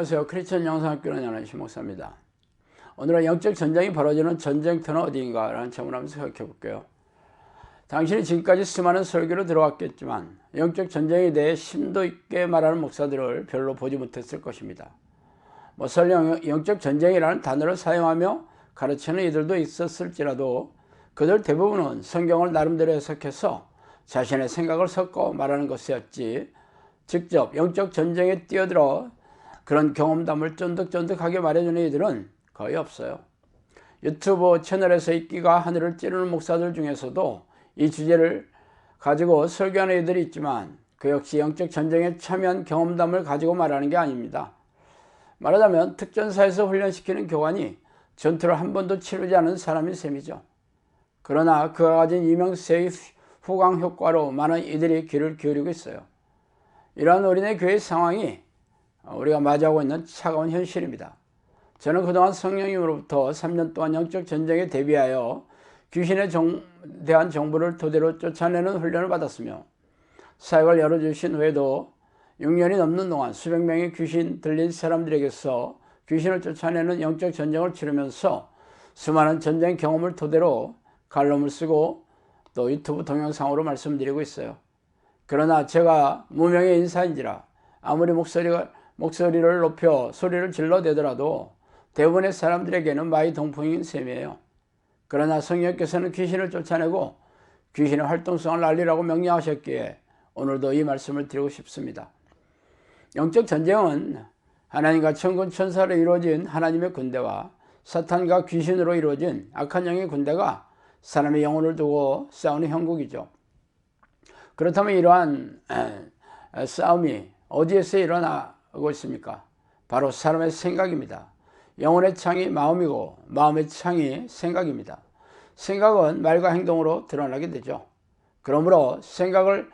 안녕하세요. 크리스천 영상학교는 연한시 목사입니다. 오늘은 영적 전쟁이 벌어지는 전쟁터는 어디인가 라는 점을 한번 생각해 볼게요. 당신이 지금까지 수많은 설교를 들어왔겠지만 영적 전쟁에 대해 심도 있게 말하는 목사들을 별로 보지 못했을 것입니다. 설령 영적 전쟁이라는 단어를 사용하며 가르치는 이들도 있었을지라도 그들 대부분은 성경을 나름대로 해석해서 자신의 생각을 섞어 말하는 것이었지, 직접 영적 전쟁에 뛰어들어 그런 경험담을 쫀득쫀득하게 말해주는 이들은 거의 없어요. 유튜브 채널에서 인기가 하늘을 찌르는 목사들 중에서도 이 주제를 가지고 설교하는 이들이 있지만 그 역시 영적 전쟁에 참여한 경험담을 가지고 말하는 게 아닙니다. 말하자면 특전사에서 훈련시키는 교관이 전투를 한 번도 치르지 않은 사람인 셈이죠. 그러나 그가 가진 이명세의 후광 효과로 많은 이들이 귀를 기울이고 있어요. 이러한 우리네 교회의 상황이 우리가 맞이하고 있는 차가운 현실입니다. 저는 그동안 성령님으로부터 3년 동안 영적 전쟁에 대비하여 귀신에 대한 정보를 토대로 쫓아내는 훈련을 받았으며, 사역을 열어주신 후에도 6년이 넘는 동안 수백 명의 귀신 들린 사람들에게서 귀신을 쫓아내는 영적 전쟁을 치르면서 수많은 전쟁 경험을 토대로 칼럼을 쓰고 또 유튜브 동영상으로 말씀드리고 있어요. 그러나 제가 무명의 인사인지라 아무리 목소리를 높여 소리를 질러대더라도 대부분의 사람들에게는 마이 동풍인 셈이에요. 그러나 성령께서는 귀신을 쫓아내고 귀신의 활동성을 알리라고 명령하셨기에 오늘도 이 말씀을 드리고 싶습니다. 영적 전쟁은 하나님과 천군 천사로 이루어진 하나님의 군대와 사탄과 귀신으로 이루어진 악한 영의 군대가 사람의 영혼을 두고 싸우는 형국이죠. 그렇다면 이러한 싸움이 어디에서 일어나고 있습니까? 바로 사람의 생각입니다. 영혼의 창이 마음이고 마음의 창이 생각입니다. 생각은 말과 행동으로 드러나게 되죠. 그러므로 생각을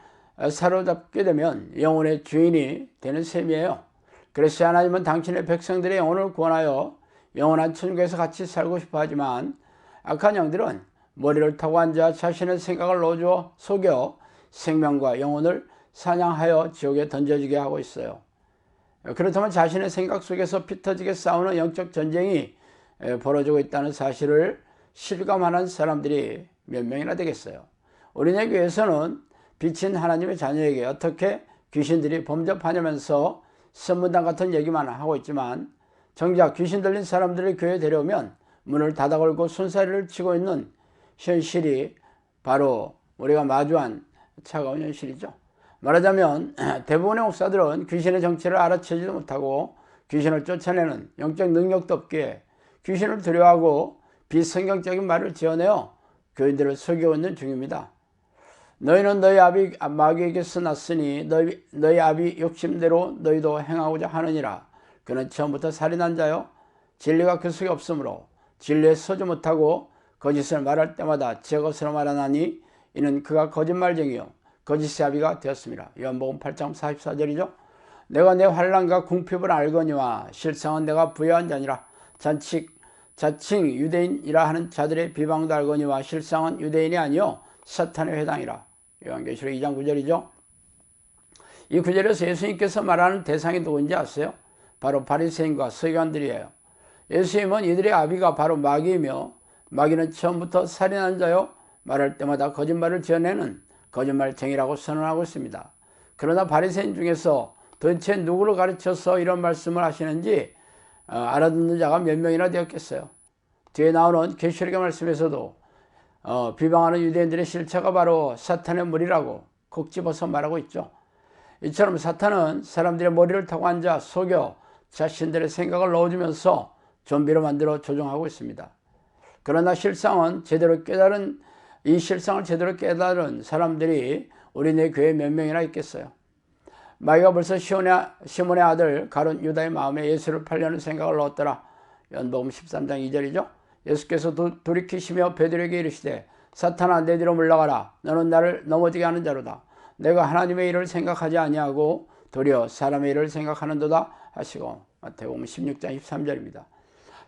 사로잡게 되면 영혼의 주인이 되는 셈이에요. 그래서 하나님은 당신의 백성들의 영혼을 구원하여 영원한 천국에서 같이 살고 싶어 하지만 악한 영들은 머리를 타고 앉아 자신의 생각을 넣어주어 속여 생명과 영혼을 사냥하여 지옥에 던져지게 하고 있어요. 그렇다면 자신의 생각 속에서 피 터지게 싸우는 영적 전쟁이 벌어지고 있다는 사실을 실감하는 사람들이 몇 명이나 되겠어요. 우리네 교회에서는 빛인 하나님의 자녀에게 어떻게 귀신들이 범접하냐면서 선문당 같은 얘기만 하고 있지만, 정작 귀신 들린 사람들을 교회에 데려오면 문을 닫아 걸고 손사래를 치고 있는 현실이 바로 우리가 마주한 차가운 현실이죠. 말하자면 대부분의 목사들은 귀신의 정체를 알아채지도 못하고 귀신을 쫓아내는 영적 능력도 없기에 귀신을 두려워하고 비성경적인 말을 지어내어 교인들을 속이고 있는 중입니다. 너희는 너희 아비 마귀에게서 났으니 너희 아비 욕심대로 너희도 행하고자 하느니라. 그는 처음부터 살인한 자요 진리가 그 속에 없으므로 진리에 서지 못하고 거짓을 말할 때마다 제 것으로 말하나니 이는 그가 거짓말쟁이요 거짓의 아비가 되었습니다. 요한복음 8장 44절이죠. 내가 내 환난과 궁핍을 알거니와 실상은 내가 부여한 자니라. 자칭 유대인이라 하는 자들의 비방도 알거니와 실상은 유대인이 아니요 사탄의 회당이라. 요한계시록 2장 9절이죠. 이 구절에서 예수님께서 말하는 대상이 누구인지 아세요? 바로 바리새인과 서기관들이에요. 예수님은 이들의 아비가 바로 마귀이며 마귀는 처음부터 살인한 자요 말할 때마다 거짓말을 지어내는 거짓말쟁이라고 선언하고 있습니다. 그러나 바리새인 중에서 도대체 누구를 가르쳐서 이런 말씀을 하시는지 알아듣는 자가 몇 명이나 되었겠어요. 뒤에 나오는 계시록의 말씀에서도 비방하는 유대인들의 실체가 바로 사탄의 무리라고 콕 집어서 말하고 있죠. 이처럼 사탄은 사람들의 머리를 타고 앉아 속여 자신들의 생각을 넣어주면서 좀비로 만들어 조종하고 있습니다. 그러나 이 실상을 제대로 깨달은 사람들이 우리네 교회에 몇 명이나 있겠어요. 마귀가 벌써 시몬의 아들 가룟 유다의 마음에 예수를 팔려는 생각을 넣었더라. 요한복음 13장 2절이죠. 예수께서 돌이키시며 베드로에게 이르시되 사탄아 내 뒤로 물러가라. 너는 나를 넘어지게 하는 자로다. 내가 하나님의 일을 생각하지 아니하고 도리어 사람의 일을 생각하는도다 하시고, 마태복음 16장 13절입니다.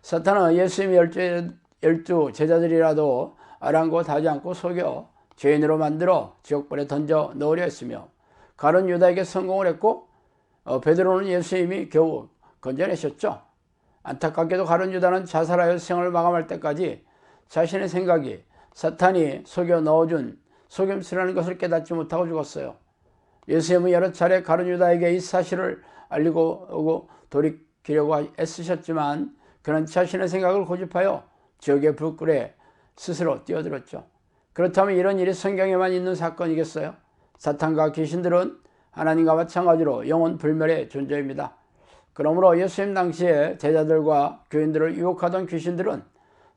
사탄은 예수님의 열두 제자들이라도 아랑곳하지 않고 속여 죄인으로 만들어 지옥불에 던져 넣으려 했으며, 가룟 유다에게 성공을 했고 베드로는 예수님이 겨우 건져내셨죠. 안타깝게도 가룟 유다는 자살하여 생을 마감할 때까지 자신의 생각이 사탄이 속여 넣어준 속임수라는 것을 깨닫지 못하고 죽었어요. 예수님은 여러 차례 가룟 유다에게 이 사실을 알리고 오고 돌이키려고 애쓰셨지만 그는 자신의 생각을 고집하여 지옥의 불굴에 스스로 뛰어들었죠. 그렇다면 이런 일이 성경에만 있는 사건이겠어요? 사탄과 귀신들은 하나님과 마찬가지로 영혼 불멸의 존재입니다. 그러므로 예수님 당시에 제자들과 교인들을 유혹하던 귀신들은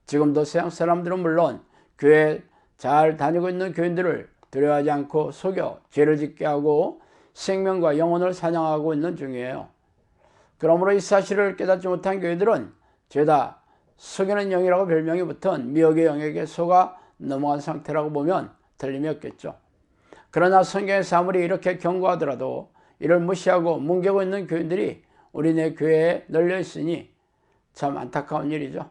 지금도 세상 사람들은 물론 교회에 잘 다니고 있는 교인들을 두려워하지 않고 속여 죄를 짓게 하고 생명과 영혼을 사냥하고 있는 중이에요. 그러므로 이 사실을 깨닫지 못한 교회들은 죄다 속이는 영이라고 별명이 붙은 미혹의 영에게 속아 넘어간 상태라고 보면 틀림이 없겠죠. 그러나 성경에서 아무리 이렇게 경고하더라도 이를 무시하고 뭉개고 있는 교인들이 우리네 교회에 널려 있으니 참 안타까운 일이죠.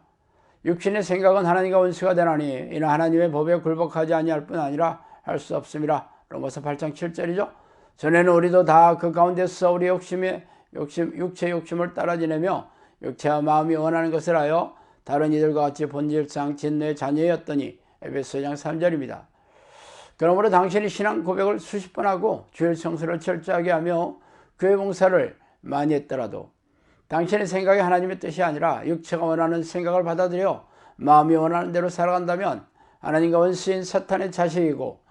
육신의 생각은 하나님과 원수가 되나니 이는 하나님의 법에 굴복하지 아니할 뿐 아니라 할 수 없습니다. 로마서 8장 7절이죠. 전에는 우리도 다 그 가운데서 우리 육체의 욕심을 따라 지내며 육체와 마음이 원하는 것을 하여 다른 이들과 같이 본질상 진노의 자녀였더니 에베소 2장 3절입니다. 그러므로 당신이 신앙 고백을 수십 번 하고 주일 성수를 철저하게 하며 교회 봉사를 많이 했더라도 당신의 생각이 하나님의 뜻이 아니라 육체가 원하는 생각을 받아들여 마음이 원하는 대로 살아간다면 하나님과 원수인 사탄의 자식이고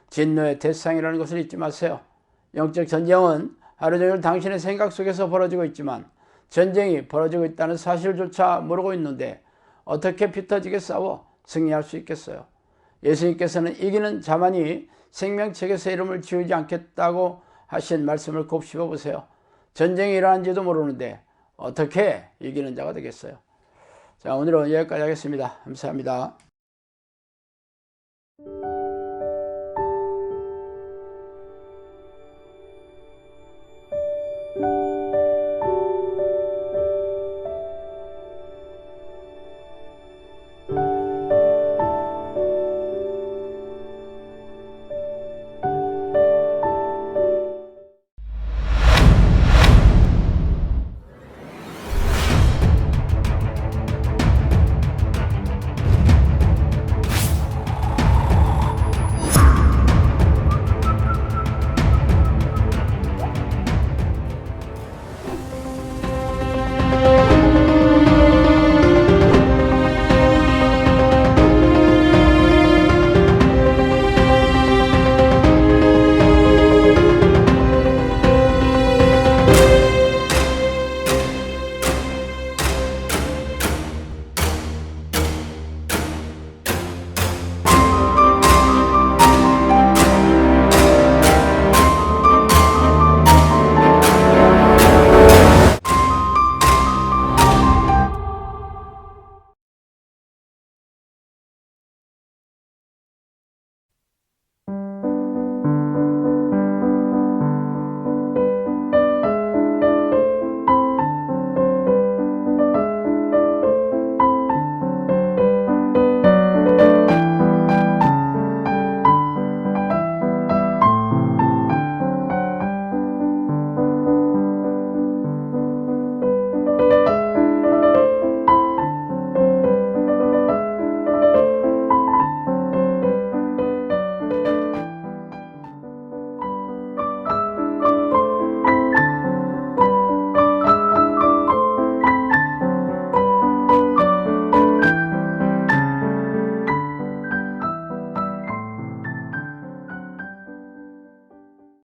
진노의 대상이라는 것을 잊지 마세요. 영적 전쟁은 하루 종일 당신의 생각 속에서 벌어지고 있지만 전쟁이 벌어지고 있다는 사실조차 모르고 있는데 어떻게 피 터지게 싸워 승리할 수 있겠어요? 예수님께서는 이기는 자만이 생명책에서 이름을 지우지 않겠다고 하신 말씀을 곱씹어 보세요. 전쟁이 일어난지도 모르는데 어떻게 이기는 자가 되겠어요? 자, 오늘은 여기까지 하겠습니다. 감사합니다.